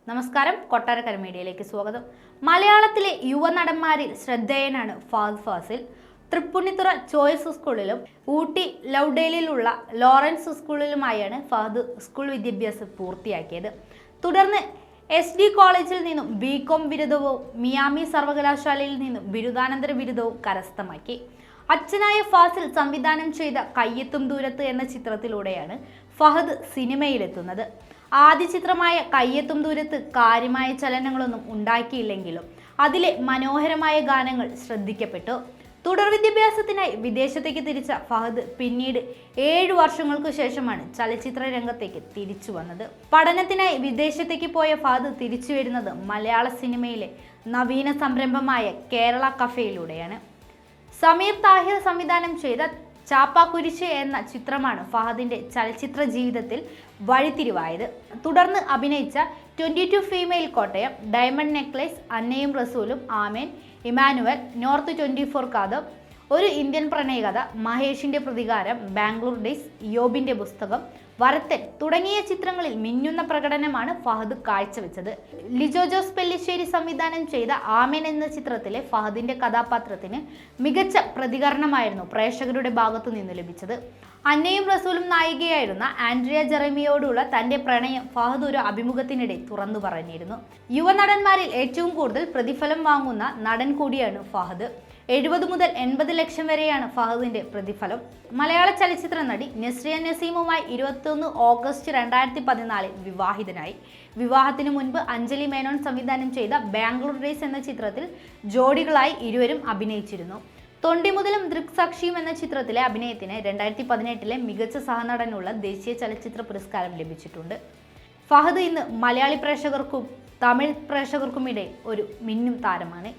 നമസ്കാരം, കൊട്ടാരക്കര മീഡിയയിലേക്ക് സ്വാഗതം. മലയാളത്തിലെ യുവനടന്മാരിൽ ശ്രദ്ധേയനാണ് ഫഹദ് ഫാസിൽ. തൃപ്പൂണിത്തുറ ചോയ്സ് സ്കൂളിലും ഊട്ടി ലൗഡേലിലുള്ള ലോറൻസ് സ്കൂളിലുമായാണ് ഫഹദ് സ്കൂൾ വിദ്യാഭ്യാസം പൂർത്തിയാക്കിയത്. തുടർന്ന് SD കോളേജിൽ നിന്നും BCom ബിരുദവും മിയാമി സർവകലാശാലയിൽ നിന്നും ബിരുദാനന്തര ബിരുദവും കരസ്ഥമാക്കി. അച്ഛനായ ഫാസിൽ സംവിധാനം ചെയ്ത കയ്യെത്തും ദൂരത്ത് എന്ന ചിത്രത്തിലൂടെയാണ് ഫഹദ് സിനിമയിലെത്തുന്നത്. ആദ്യ ചിത്രമായ കയ്യെത്തും ദൂരത്ത് കാര്യമായ ചലനങ്ങളൊന്നും ഉണ്ടാക്കിയില്ലെങ്കിലും അതിലെ മനോഹരമായ ഗാനങ്ങൾ ശ്രദ്ധിക്കപ്പെട്ടു. തുടർ വിദ്യാഭ്യാസത്തിനായി വിദേശത്തേക്ക് തിരിച്ച ഫഹദ് പിന്നീട് 7 വർഷങ്ങൾക്കു ശേഷമാണ് ചലച്ചിത്ര രംഗത്തേക്ക് തിരിച്ചു വന്നത്. പഠനത്തിനായി വിദേശത്തേക്ക് പോയ ഫഹദ് തിരിച്ചു വരുന്നത് മലയാള സിനിമയിലെ നവീന സംരംഭമായ കേരള കഫേയിലൂടെയാണ്. സമീർ താഹിർ സംവിധാനം ചെയ്ത ചാപ്പാക്കുരിശ് എന്ന ചിത്രമാണ് ഫഹദിന്റെ ചലച്ചിത്ര ജീവിതത്തിൽ വഴിത്തിരിവായത്. തുടർന്ന് അഭിനയിച്ച 22 ഫീമെയിൽ കോട്ടയം, ഡയമണ്ട് നെക്ലേസ്, അന്നയും റസൂലും, ആമേൻ, ഇമാനുവൽ, നോർത്ത് 24 കാതം, ഒരു ഇന്ത്യൻ പ്രണയകഥ, മഹേഷിന്റെ പ്രതികാരം, ബാംഗ്ലൂർ ഡേയ്സ്, യോബിന്റെ പുസ്തകം, വരത്തൻ തുടങ്ങിയ ചിത്രങ്ങളിൽ മിന്നുന്ന പ്രകടനമാണ് ഫഹദ് കാഴ്ചവെച്ചത്. ലിജോ ജോസ് പെല്ലിശ്ശേരി സംവിധാനം ചെയ്ത ആമേൻ എന്ന ചിത്രത്തിലെ ഫഹദിന്റെ കഥാപാത്രത്തിന് മികച്ച പ്രതികരണമായിരുന്നു പ്രേക്ഷകരുടെ ഭാഗത്തു നിന്ന് ലഭിച്ചത്. അന്നയും റസൂലും നായികയായിരുന്ന ആൻഡ്രിയ ജെറമിയോടുള്ള തന്റെ പ്രണയം ഫഹദ് ഒരു അഭിമുഖത്തിനിടെ തുറന്നു പറഞ്ഞിരുന്നു. യുവനടന്മാരിൽ ഏറ്റവും കൂടുതൽ പ്രതിഫലം വാങ്ങുന്ന നടൻ കൂടിയാണ് ഫഹദ്. 70 മുതൽ 80 ലക്ഷം വരെയാണ് ഫഹദിന്റെ പ്രതിഫലം. മലയാള ചലച്ചിത്ര നടി നസ്രിയ നസീമുമായി 21 ഓഗസ്റ്റ് 2014 വിവാഹിതനായി. വിവാഹത്തിനു മുൻപ് അഞ്ജലി മേനോൻ സംവിധാനം ചെയ്ത ബാംഗ്ലൂർ ഡേയ്സ് എന്ന ചിത്രത്തിൽ ജോഡികളായി ഇരുവരും അഭിനയിച്ചിരുന്നു. തൊണ്ടിമുതലും ദൃക്സാക്ഷിയും എന്ന ചിത്രത്തിലെ അഭിനയത്തിന് 2018 മികച്ച സഹനടനുള്ള ദേശീയ ചലച്ചിത്ര പുരസ്കാരം ലഭിച്ചിട്ടുണ്ട്. ഫഹദ് ഇന്ന് മലയാളി പ്രേക്ഷകർക്കും തമിഴ് പ്രേക്ഷകർക്കുമിടെ ഒരു മിന്നും താരമാണ്.